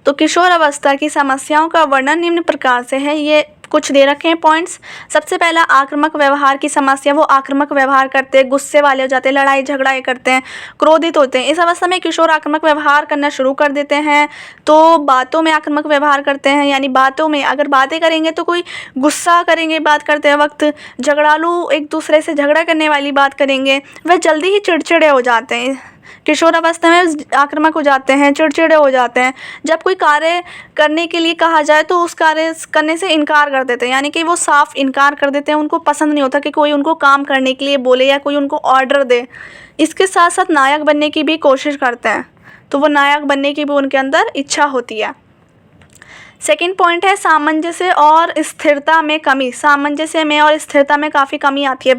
Speaker 1: तो किशोर अवस्था की समस्याओं का वर्णन निम्न प्रकार से है, ये कुछ दे रखे हैं पॉइंट्स। सबसे पहला आक्रामक व्यवहार की समस्या, वो आक्रामक व्यवहार करते हैं, गुस्से वाले हो जाते हैं, लड़ाई झगड़ा करते हैं, क्रोधित होते हैं। इस अवस्था में किशोर आक्रामक व्यवहार करना शुरू कर देते हैं। तो बातों में आक्रामक व्यवहार करते हैं, यानी बातों में अगर बातें करेंगे तो कोई गुस्सा करेंगे बात करते वक्त, झगड़ालू एक दूसरे से झगड़ा करने वाली बात करेंगे, वह जल्दी ही चिड़चिड़े हो जाते हैं। किशोर अवस्था में आक्रामक हो जाते हैं, चिड़चिड़े हो जाते हैं। जब कोई कार्य करने के लिए कहा जाए तो उस कार्य करने से इनकार कर देते हैं, यानी कि वो साफ इनकार कर देते हैं। उनको पसंद नहीं होता कि कोई उनको काम करने के लिए बोले या कोई उनको ऑर्डर दे। इसके साथ साथ नायक बनने की भी कोशिश करते हैं, तो वो नायक बनने की भी उनके अंदर इच्छा होती है। सेकेंड पॉइंट है सामंजस्य और स्थिरता में कमी। सामंजस्य में और स्थिरता में काफ़ी कमी आती है,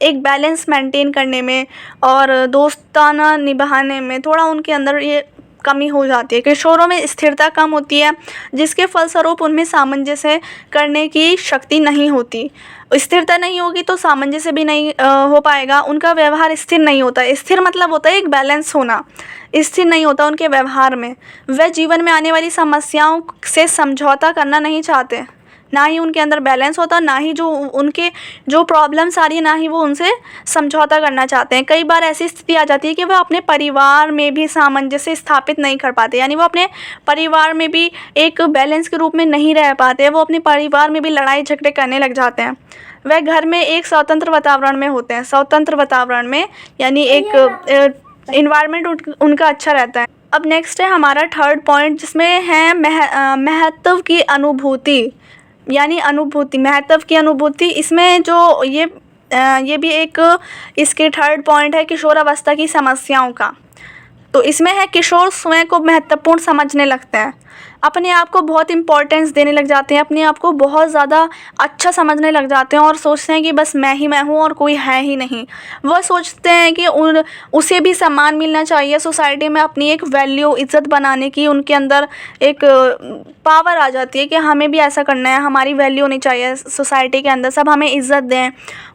Speaker 1: एक बैलेंस मेंटेन करने में और दोस्ताना निभाने में थोड़ा उनके अंदर ये कमी हो जाती है। किशोरों में स्थिरता कम होती है, जिसके फलस्वरूप उनमें सामंजस्य करने की शक्ति नहीं होती। स्थिरता नहीं होगी तो सामंजस्य भी नहीं हो पाएगा, उनका व्यवहार स्थिर नहीं होता। स्थिर मतलब होता है एक बैलेंस होना, स्थिर नहीं होता उनके व्यवहार में। वह जीवन में आने वाली समस्याओं से समझौता करना नहीं चाहते, ना ही उनके अंदर बैलेंस होता, ना ही जो उनके जो प्रॉब्लम्स आ रही है, ना ही वो उनसे समझौता करना चाहते हैं। कई बार ऐसी स्थिति आ जाती है कि वह अपने परिवार में भी सामंजस्य स्थापित नहीं कर पाते, यानी वो अपने परिवार में भी एक बैलेंस के रूप में नहीं रह पाते, वो अपने परिवार में भी लड़ाई झगड़े करने लग जाते हैं। वह घर में एक स्वतंत्र वातावरण में होते हैं, स्वतंत्र वातावरण में यानी एक इन्वायरमेंट उनका अच्छा रहता है। अब नेक्स्ट है हमारा थर्ड पॉइंट, जिसमें है महत्व की अनुभूति, यानी अनुभूति, महत्व की अनुभूति। इसमें जो ये भी एक इसके थर्ड पॉइंट है किशोर अवस्था की समस्याओं का। तो इसमें है किशोर स्वयं को महत्वपूर्ण समझने लगते हैं, अपने आप को बहुत इम्पोर्टेंस देने लग जाते हैं, अपने आप को बहुत ज़्यादा अच्छा समझने लग जाते हैं और सोचते हैं कि बस मैं ही मैं हूँ और कोई है ही नहीं। वह सोचते हैं कि उसे भी सम्मान मिलना चाहिए सोसाइटी में, अपनी एक वैल्यू इज़्ज़त बनाने की उनके अंदर एक पावर आ जाती है कि हमें भी ऐसा करना है, हमारी वैल्यू होनी चाहिए सोसाइटी के अंदर, सब हमें इज़्ज़त दें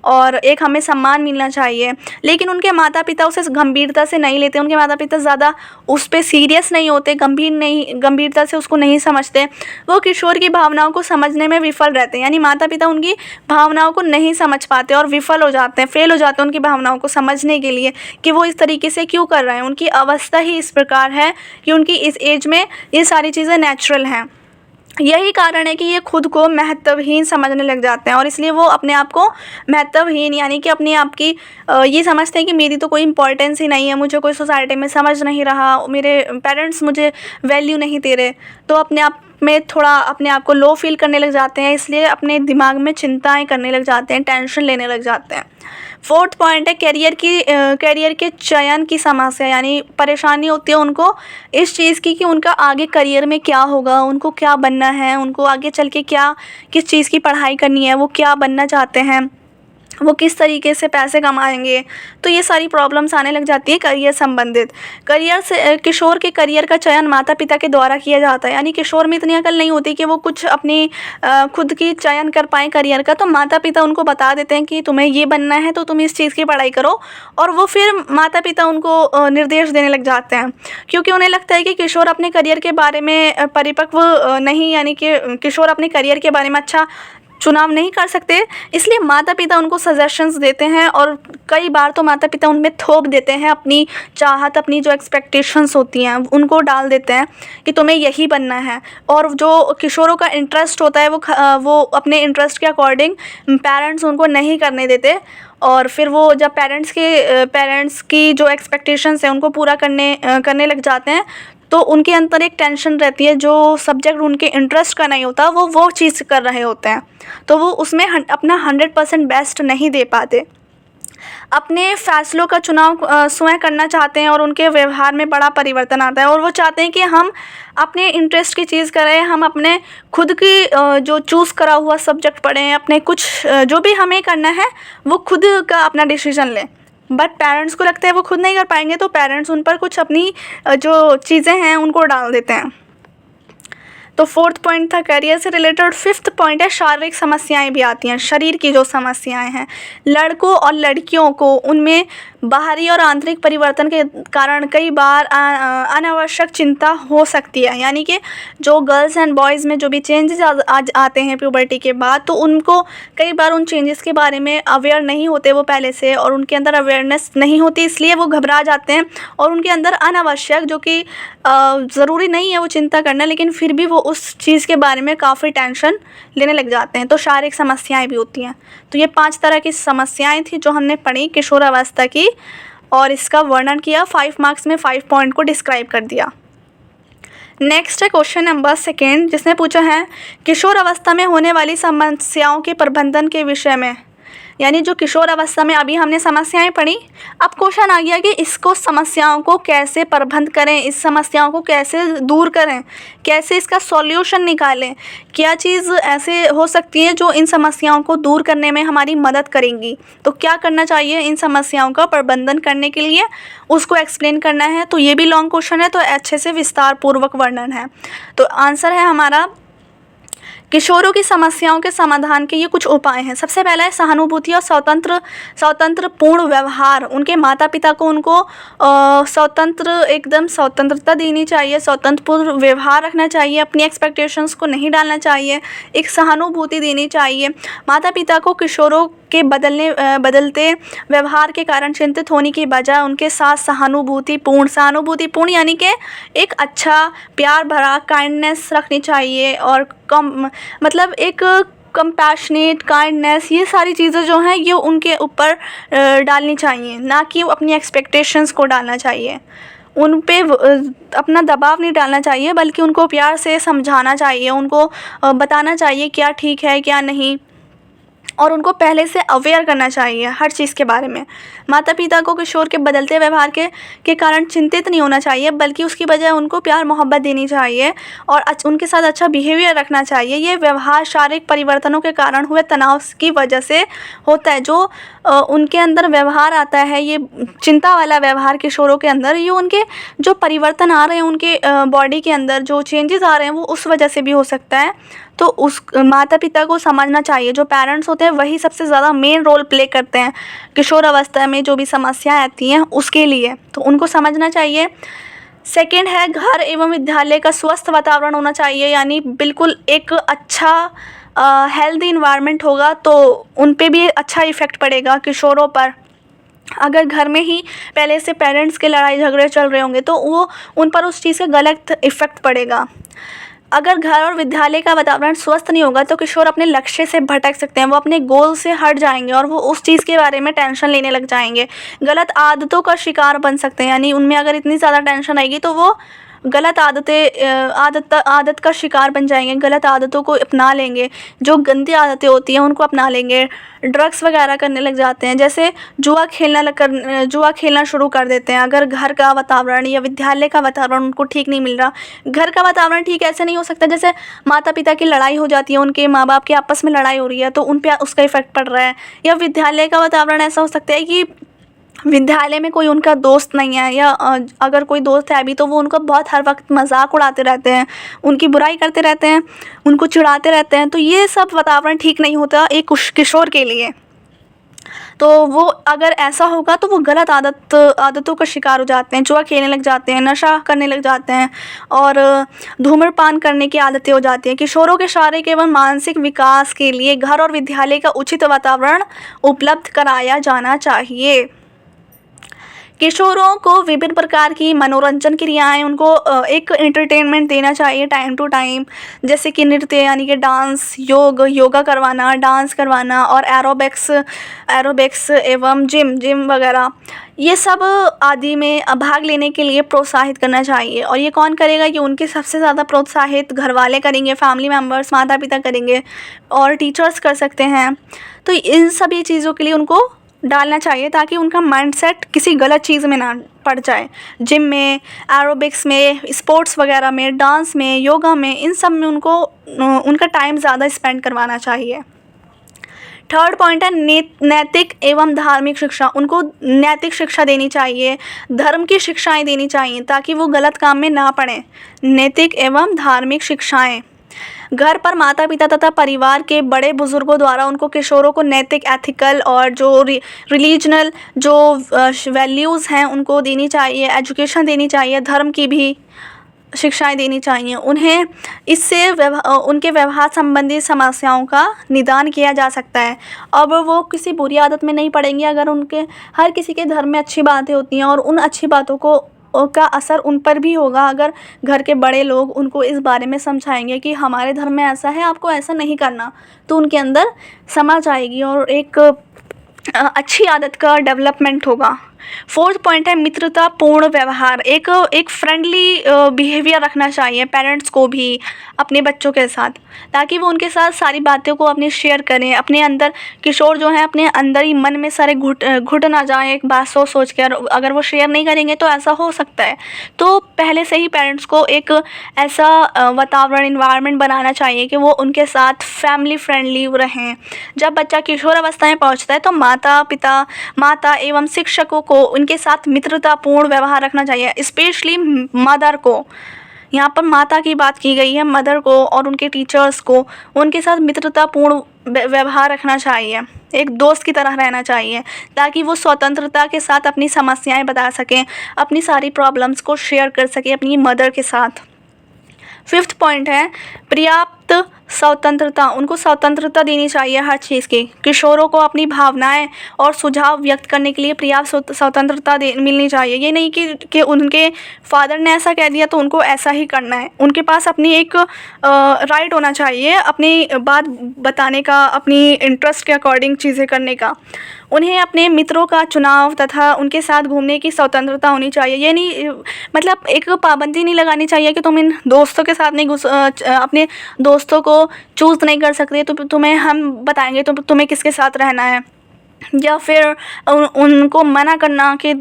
Speaker 1: और एक हमें सम्मान मिलना चाहिए। लेकिन उनके माता पिता उसे गंभीरता से नहीं लेते, उनके माता पिता ज़्यादा उस पर सीरियस नहीं होते, गंभीरता से उसको नहीं समझते। वो किशोर की भावनाओं को समझने में विफल रहते हैं, यानी माता पिता उनकी भावनाओं को नहीं समझ पाते और विफल हो जाते हैं, फेल हो जाते हैं उनकी भावनाओं को समझने के लिए कि वो इस तरीके से क्यों कर रहे हैं। उनकी अवस्था ही इस प्रकार है कि उनकी इस एज में ये सारी चीज़ें नेचुरल हैं। यही कारण है कि ये खुद को महत्वहीन समझने लग जाते हैं और इसलिए वो अपने आप को महत्वहीन, यानी कि अपने आप की ये समझते हैं कि मेरी तो कोई इम्पोर्टेंस ही नहीं है, मुझे कोई सोसाइटी में समझ नहीं रहा, मेरे पेरेंट्स मुझे वैल्यू नहीं दे रहे, तो अपने आप में थोड़ा अपने आप को लो फील करने लग जाते हैं, इसलिए अपने दिमाग में चिंताएं करने लग जाते हैं, टेंशन लेने लग जाते हैं। फोर्थ पॉइंट है करियर के चयन की समस्या, यानी परेशानी होती है उनको इस चीज़ की कि उनका आगे करियर में क्या होगा, उनको क्या बनना है, उनको आगे चल के क्या किस चीज़ की पढ़ाई करनी है, वो क्या बनना चाहते हैं। वो किस तरीके से पैसे कमाएंगे। तो ये सारी प्रॉब्लम्स आने लग जाती है करियर संबंधित। करियर से किशोर के करियर का चयन माता पिता के द्वारा किया जाता है, यानी किशोर में इतनी अकल नहीं होती कि वो कुछ अपनी खुद की चयन कर पाएँ करियर का। तो माता पिता उनको बता देते हैं कि तुम्हें ये बनना है तो तुम इस चीज़ की पढ़ाई करो, और वो फिर माता पिता उनको निर्देश देने लग जाते हैं, क्योंकि उन्हें लगता है कि किशोर अपने करियर के बारे में परिपक्व नहीं, यानी कि किशोर अपने करियर के बारे में अच्छा चुनाव नहीं कर सकते, इसलिए माता पिता उनको सजेशंस देते हैं। और कई बार तो माता पिता उनमें थोप देते हैं अपनी चाहत, अपनी जो एक्सपेक्टेशंस होती हैं उनको डाल देते हैं कि तुम्हें यही बनना है। और जो किशोरों का इंटरेस्ट होता है वो अपने इंटरेस्ट के अकॉर्डिंग पेरेंट्स उनको नहीं करने देते, और फिर वो जब पेरेंट्स की जो एक्सपेक्टेशंस हैं उनको पूरा करने लग जाते हैं, तो उनके अंदर एक टेंशन रहती है, जो सब्जेक्ट उनके इंटरेस्ट का नहीं होता वो चीज़ कर रहे होते हैं, तो वो उसमें अपना 100% बेस्ट नहीं दे पाते। अपने फ़ैसलों का चुनाव स्वयं करना चाहते हैं और उनके व्यवहार में बड़ा परिवर्तन आता है, और वो चाहते हैं कि हम अपने इंटरेस्ट की चीज़ करें, हम अपने खुद की जो चूज़ करा हुआ सब्जेक्ट पढ़ें, अपने कुछ जो भी हमें करना है वो खुद का अपना डिसीज़न लें। बट पेरेंट्स को लगता है वो खुद नहीं कर पाएंगे, तो पेरेंट्स उन पर कुछ अपनी जो चीज़ें हैं उनको डाल देते हैं। तो 4th पॉइंट था करियर से रिलेटेड। 5th पॉइंट है शारीरिक समस्याएं भी आती हैं, शरीर की जो समस्याएं हैं। लड़कों और लड़कियों को उनमें बाहरी और आंतरिक परिवर्तन के कारण कई बार अनावश्यक चिंता हो सकती है, यानी कि जो गर्ल्स एंड बॉयज़ में जो भी चेंजेस आते हैं प्यूबर्टी के बाद, तो उनको कई बार उन चेंजेस के बारे में अवेयर नहीं होते वो पहले से, और उनके अंदर अवेयरनेस नहीं होती, इसलिए वो घबरा जाते हैं और उनके अंदर अनावश्यक, जो कि ज़रूरी नहीं है वो चिंता करना, लेकिन फिर भी वो उस चीज़ के बारे में काफ़ी टेंशन लेने लग जाते हैं। तो शारीरिक समस्याएं भी होती हैं। तो ये 5 तरह की समस्याएं थी जो हमने पढ़ी किशोरावस्था की, और इसका वर्णन किया। 5 मार्क्स में 5 पॉइंट को डिस्क्राइब कर दिया। नेक्स्ट है क्वेश्चन नंबर 2, जिसने पूछा है किशोर अवस्था में होने वाली समस्याओं के प्रबंधन के विषय में। यानी जो किशोर अवस्था में अभी हमने समस्याएं पढ़ी, अब क्वेश्चन आ गया कि इसको समस्याओं को कैसे प्रबंध करें, इस समस्याओं को कैसे दूर करें, कैसे इसका सॉल्यूशन निकालें, क्या चीज़ ऐसे हो सकती है जो इन समस्याओं को दूर करने में हमारी मदद करेंगी। तो क्या करना चाहिए इन समस्याओं का प्रबंधन करने के लिए, उसको एक्सप्लेन करना है। तो ये भी लॉन्ग क्वेश्चन है, तो अच्छे से विस्तार पूर्वक वर्णन है। तो आंसर है हमारा किशोरों की समस्याओं के समाधान के ये कुछ उपाय हैं। सबसे पहला है सहानुभूति और स्वतंत्र पूर्ण व्यवहार। उनके माता पिता को उनको एकदम स्वतंत्रता देनी चाहिए, स्वतंत्र पूर्ण व्यवहार रखना चाहिए, अपनी एक्सपेक्टेशंस को नहीं डालना चाहिए, एक सहानुभूति देनी चाहिए। माता पिता को किशोरों के बदलते व्यवहार के कारण चिंतित होने की बजाय उनके साथ सहानुभूतिपूर्ण यानी कि एक अच्छा प्यार भरा काइंडनेस रखनी चाहिए, और मतलब एक कंपैशनेट काइंडनेस, ये सारी चीज़ें जो हैं ये उनके ऊपर डालनी चाहिए, ना कि अपनी एक्सपेक्टेशंस को डालना चाहिए। उन पे अपना दबाव नहीं डालना चाहिए, बल्कि उनको प्यार से समझाना चाहिए, उनको बताना चाहिए क्या ठीक है क्या नहीं, और उनको पहले से अवेयर करना चाहिए हर चीज़ के बारे में। माता पिता को किशोर के बदलते व्यवहार के कारण चिंतित नहीं होना चाहिए, बल्कि उसकी बजाय उनको प्यार मोहब्बत देनी चाहिए और उनके साथ अच्छा बिहेवियर रखना चाहिए। ये व्यवहार शारीरिक परिवर्तनों के कारण हुए तनाव की वजह से होता है। जो उनके अंदर व्यवहार आता है, ये चिंता वाला व्यवहार किशोरों के अंदर, ये उनके जो परिवर्तन आ रहे हैं उनके बॉडी के अंदर जो चेंजेस आ रहे हैं वो उस वजह से भी हो सकता है। तो उस माता पिता को समझना चाहिए, जो पेरेंट्स होते हैं वही सबसे ज़्यादा मेन रोल प्ले करते हैं किशोर अवस्था में जो भी समस्याएं आती हैं उसके लिए, तो उनको समझना चाहिए। सेकंड है घर एवं विद्यालय का स्वस्थ वातावरण होना चाहिए, यानी बिल्कुल एक अच्छा हेल्दी इन्वायरमेंट होगा तो उन पे भी अच्छा इफ़ेक्ट पड़ेगा किशोरों पर। अगर घर में ही पहले से पेरेंट्स के लड़ाई झगड़े चल रहे होंगे तो वो उन पर उस चीज़ का गलत इफ़ेक्ट पड़ेगा। अगर घर और विद्यालय का वातावरण स्वस्थ नहीं होगा तो किशोर अपने लक्ष्य से भटक सकते हैं, वो अपने गोल से हट जाएंगे और वो उस चीज़ के बारे में टेंशन लेने लग जाएंगे, गलत आदतों का शिकार बन सकते हैं। यानी उनमें अगर इतनी ज़्यादा टेंशन आएगी तो वो गलत आदत का शिकार बन जाएंगे, गलत आदतों को अपना लेंगे, जो गंदी आदतें होती हैं उनको अपना लेंगे, ड्रग्स वगैरह करने लग जाते हैं, जैसे जुआ खेलना शुरू कर देते हैं। अगर घर का वातावरण या विद्यालय का वातावरण उनको ठीक नहीं मिल रहा, घर का वातावरण ठीक ऐसे नहीं हो सकता, जैसे माता पिता की लड़ाई हो जाती है, उनके माँ बाप की आपस में लड़ाई हो रही है तो उन पर उसका इफेक्ट पड़ रहा है। या विद्यालय का वातावरण ऐसा हो सकता है कि विद्यालय में कोई उनका दोस्त नहीं है, या अगर कोई दोस्त है भी तो वो उनका बहुत हर वक्त मजाक उड़ाते रहते हैं, उनकी बुराई करते रहते हैं, उनको चिढ़ाते रहते हैं। तो ये सब वातावरण ठीक नहीं होता एक किशोर के लिए। तो वो अगर ऐसा होगा तो वो गलत आदतों का शिकार हो जाते हैं, जुआ खेलने लग जाते हैं, नशा करने लग जाते हैं और धूम्रपान करने की आदतें हो जाती हैं। किशोरों के शारीरिक एवं मानसिक विकास के लिए घर और विद्यालय का उचित वातावरण उपलब्ध कराया जाना चाहिए। किशोरों को विभिन्न प्रकार की मनोरंजन क्रियाएं उनको एक एंटरटेनमेंट देना चाहिए टाइम टू टाइम, जैसे कि नृत्य यानी कि डांस, योगा करवाना, डांस करवाना और एरोबिक्स एवं जिम वगैरह, ये सब आदि में भाग लेने के लिए प्रोत्साहित करना चाहिए। और ये कौन करेगा? कि उनके सबसे ज़्यादा प्रोत्साहित घर वाले करेंगे, फैमिली मेम्बर्स, माता पिता करेंगे और टीचर्स कर सकते हैं। तो इन सभी चीज़ों के लिए उनको डालना चाहिए ताकि उनका माइंडसेट किसी गलत चीज़ में ना पड़ जाए। जिम में, एरोबिक्स में, स्पोर्ट्स वगैरह में, डांस में, योगा में, इन सब में उनको उनका टाइम ज़्यादा स्पेंड करवाना चाहिए। थर्ड पॉइंट है नैतिक एवं धार्मिक शिक्षा। उनको नैतिक शिक्षा देनी चाहिए, धर्म की शिक्षाएं देनी चाहिए ताकि वो गलत काम में ना पड़ें। नैतिक एवं धार्मिक शिक्षाएं घर पर माता पिता तथा परिवार के बड़े बुजुर्गों द्वारा उनको किशोरों को नैतिक, एथिकल और जो रिलीजनल जो वैल्यूज़ हैं उनको देनी चाहिए, एजुकेशन देनी चाहिए, धर्म की भी शिक्षाएं देनी चाहिए उन्हें। इससे उनके व्यवहार संबंधी समस्याओं का निदान किया जा सकता है। अब वो किसी बुरी आदत में नहीं पड़ेंगे अगर उनके हर किसी के धर्म में अच्छी बातें होती हैं और उन अच्छी बातों का असर उन पर भी होगा अगर घर के बड़े लोग उनको इस बारे में समझाएंगे कि हमारे धर्म में ऐसा है, आपको ऐसा नहीं करना, तो उनके अंदर समझ आएगी और एक अच्छी आदत का डेवलपमेंट होगा। फोर्थ पॉइंट है मित्रतापूर्ण व्यवहार। एक फ्रेंडली बिहेवियर रखना चाहिए पेरेंट्स को भी अपने बच्चों के साथ, ताकि वो उनके साथ सारी बातों को अपने शेयर करें। अपने अंदर किशोर जो हैं अपने अंदर ही मन में सारे घुट ना जाए एक बात सोच कर, अगर वो शेयर नहीं करेंगे तो ऐसा हो सकता है। तो पहले से ही पेरेंट्स को एक ऐसा वातावरण, इन्वायरमेंट बनाना चाहिए कि वो उनके साथ फैमिली फ्रेंडली रहें। जब बच्चा किशोर अवस्था में पहुँचता है तो माता एवं शिक्षकों को उनके साथ मित्रतापूर्ण व्यवहार रखना चाहिए, स्पेशली मदर को। यहाँ पर माता की बात की गई है, मदर को और उनके टीचर्स को उनके साथ मित्रतापूर्ण व्यवहार रखना चाहिए, एक दोस्त की तरह रहना चाहिए ताकि वो स्वतंत्रता के साथ अपनी समस्याएं बता सकें, अपनी सारी प्रॉब्लम्स को शेयर कर सकें अपनी मदर के साथ। फिफ्थ पॉइंट है पर्याप्त स्वतंत्रता। उनको स्वतंत्रता देनी चाहिए हर चीज़ की। किशोरों को अपनी भावनाएं और सुझाव व्यक्त करने के लिए पर्याप्त स्वतंत्रता मिलनी चाहिए। ये नहीं कि उनके फादर ने ऐसा कह दिया तो उनको ऐसा ही करना है। उनके पास अपनी एक राइट होना चाहिए अपनी बात बताने का, अपनी इंटरेस्ट के अकॉर्डिंग चीज़ें करने का। उन्हें अपने मित्रों का चुनाव तथा उनके साथ घूमने की स्वतंत्रता होनी चाहिए। ये नहीं मतलब एक पाबंदी नहीं लगानी चाहिए कि तुम इन दोस्तों के साथ नहीं अपने दोस्तों को चूज़ नहीं कर सकते, तो तुम्हें हम बताएंगे तो तुम्हें किसके साथ रहना है, या फिर उनको मना करना कि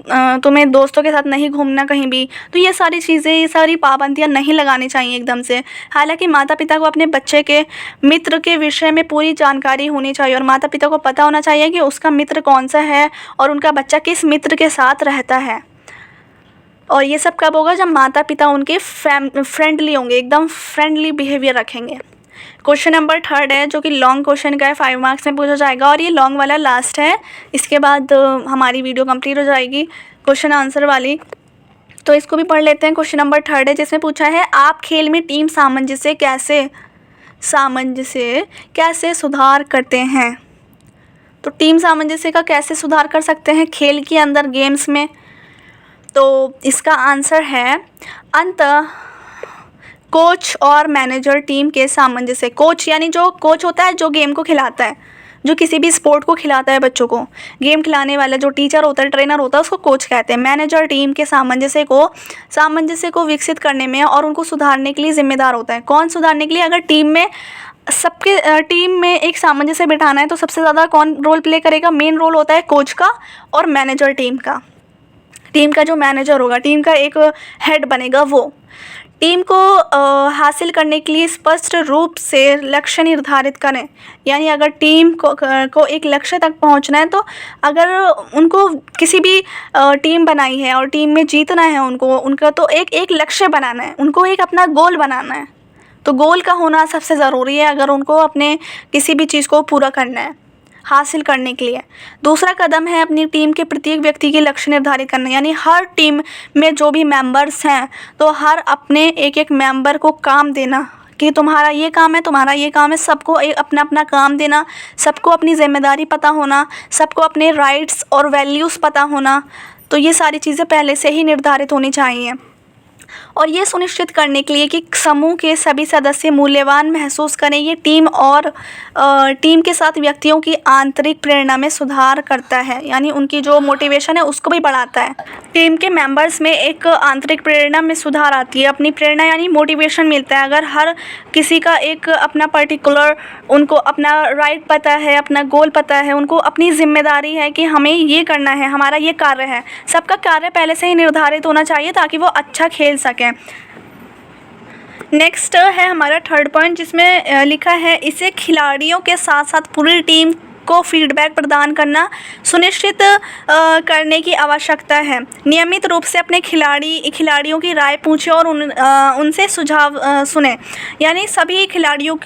Speaker 1: तुम्हें दोस्तों के साथ नहीं घूमना कहीं भी। तो ये सारी चीज़ें, ये सारी पाबंदियां नहीं लगानी चाहिए एकदम से। हालांकि माता पिता को अपने बच्चे के मित्र के विषय में पूरी जानकारी होनी चाहिए और माता पिता को पता होना चाहिए कि उसका मित्र कौन सा है और उनका बच्चा किस मित्र के साथ रहता है। और ये सब कब होगा? जब माता पिता उनके फ्रेंडली होंगे, एकदम फ्रेंडली बिहेवियर रखेंगे। क्वेश्चन नंबर थर्ड है जो कि लॉन्ग क्वेश्चन का है, 5 मार्क्स में पूछा जाएगा और ये लॉन्ग वाला लास्ट है। इसके बाद हमारी वीडियो कंप्लीट हो जाएगी क्वेश्चन आंसर वाली, तो इसको भी पढ़ लेते हैं। क्वेश्चन नंबर थर्ड है जिसमें पूछा है आप खेल में टीम सामंजस्य कैसे सुधार करते हैं। तो टीम सामंजस्य का कैसे सुधार कर सकते हैं खेल के अंदर, गेम्स में? तो इसका आंसर है अंततः कोच और मैनेजर टीम के सामंजस्य। कोच यानी जो कोच होता है जो गेम को खिलाता है, जो किसी भी स्पोर्ट को खिलाता है बच्चों को, गेम खिलाने वाला जो टीचर होता है, ट्रेनर होता है, उसको कोच कहते हैं। मैनेजर टीम के सामंजस्य को विकसित करने में और उनको सुधारने के लिए जिम्मेदार होता है। कौन सुधारने के लिए? अगर टीम में एक सामंजस्य बिठाना है तो सबसे ज़्यादा कौन रोल प्ले करेगा? मेन रोल होता है कोच का और मैनेजर टीम का। टीम का जो मैनेजर होगा, टीम का एक हेड बनेगा, वो टीम को हासिल करने के लिए स्पष्ट रूप से लक्ष्य निर्धारित करें। यानी अगर टीम को एक लक्ष्य तक पहुंचना है, तो अगर उनको किसी भी टीम बनाई है और टीम में जीतना है उनका तो एक लक्ष्य बनाना है, उनको एक अपना गोल बनाना है। तो गोल का होना सबसे ज़रूरी है अगर उनको अपने किसी भी चीज़ को पूरा करना है, हासिल करने के लिए। दूसरा कदम है अपनी टीम के प्रत्येक व्यक्ति के लक्ष्य निर्धारित करना। यानी हर टीम में जो भी मेंबर्स हैं, तो हर अपने एक मेंबर को काम देना कि तुम्हारा ये काम है, तुम्हारा ये काम है। सबको एक अपना अपना काम देना, सबको अपनी जिम्मेदारी पता होना, सबको अपने राइट्स और वैल्यूज़ पता होना। तो ये सारी चीज़ें पहले से ही निर्धारित होनी चाहिए। और ये सुनिश्चित करने के लिए कि समूह के सभी सदस्य मूल्यवान महसूस करें, ये टीम के साथ व्यक्तियों की आंतरिक प्रेरणा में सुधार करता है। यानी उनकी जो मोटिवेशन है उसको भी बढ़ाता है। टीम के मेंबर्स में एक आंतरिक प्रेरणा में सुधार आती है, अपनी प्रेरणा यानी मोटिवेशन मिलता है। अगर हर किसी का एक अपना पर्टिकुलर, उनको अपना राइट पता है, अपना गोल पता है, उनको अपनी जिम्मेदारी है कि हमें ये करना है, हमारा ये कार्य है, सबका कार्य पहले से ही निर्धारित होना चाहिए ताकि वो अच्छा खेल सकें। नेक्स्ट है हमारा थर्ड पॉइंट, जिसमें लिखा है इसे खिलाड़ियों के साथ साथ पूरी टीम को फीडबैक प्रदान करना सुनिश्चित करने की आवश्यकता है। नियमित रूप से अपने खिलाड़ियों की राय पूछें और उनसे सुझाव सुने। यानी सभी खिलाड़ियों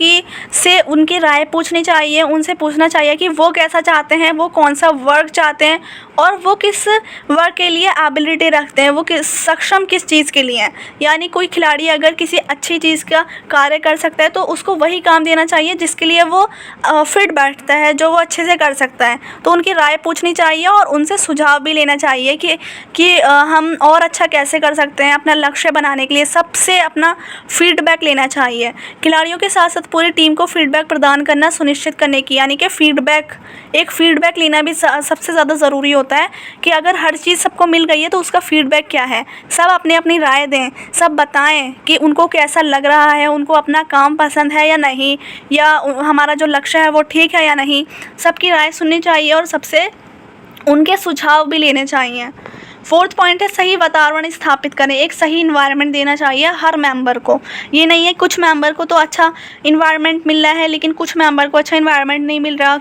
Speaker 1: से उनकी राय पूछनी चाहिए, उनसे पूछना चाहिए कि वो कैसा चाहते हैं, वो कौन सा वर्क चाहते हैं और वो किस वर्क के लिए एबिलिटी रखते हैं, वो सक्षम किस चीज़ के लिए हैं। यानी कोई खिलाड़ी अगर किसी अच्छी चीज़ का कार्य कर सकता है तो उसको वही काम देना चाहिए जिसके लिए वो फिट बैठता है, जो वो अच्छे से कर सकता है। तो उनकी राय पूछनी चाहिए और उनसे सुझाव भी लेना चाहिए कि हम और अच्छा कैसे कर सकते हैं अपना लक्ष्य बनाने के लिए। सबसे अपना फीडबैक लेना चाहिए। खिलाड़ियों के साथ साथ पूरी टीम को फीडबैक प्रदान करना सुनिश्चित करने की, यानी कि फीडबैक लेना भी सबसे ज़्यादा ज़रूरी होता है कि अगर हर चीज़ सबको मिल गई है तो उसका फीडबैक क्या है। सब अपनी अपनी राय दें, सब बताएं कि उनको कैसा लग रहा है, उनको अपना काम पसंद है या नहीं, या हमारा जो लक्ष्य है वो ठीक है या नहीं। सबकी राय सुननी चाहिए और सबसे उनके सुझाव भी लेने चाहिए। फोर्थ पॉइंट है सही वातावरण स्थापित करें। एक सही इन्वायरमेंट देना चाहिए हर मेंबर को। ये नहीं है कुछ मेंबर को तो अच्छा इन्वायरमेंट मिल रहा है लेकिन कुछ मेंबर को अच्छा इन्वायरमेंट नहीं मिल रहा,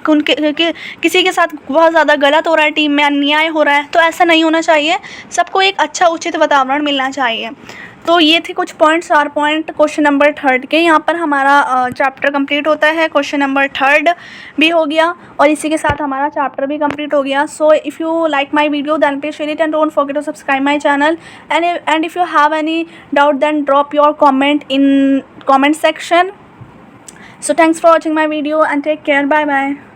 Speaker 1: किसी के साथ बहुत ज़्यादा गलत हो रहा है, टीम में अन्याय हो रहा है। तो ऐसा नहीं होना चाहिए, सबको एक अच्छा उचित वातावरण मिलना चाहिए। तो ये थे कुछ पॉइंट्स, 4 पॉइंट क्वेश्चन नंबर 3 के। यहाँ पर हमारा चैप्टर कंप्लीट होता है, क्वेश्चन नंबर 3 भी हो गया और इसी के साथ हमारा चैप्टर भी कंप्लीट हो गया। So if you like my video then please share it and don't forget to subscribe my channel and if you have any doubt then drop your comment in comment section. So thanks for watching my video and take care. Bye bye.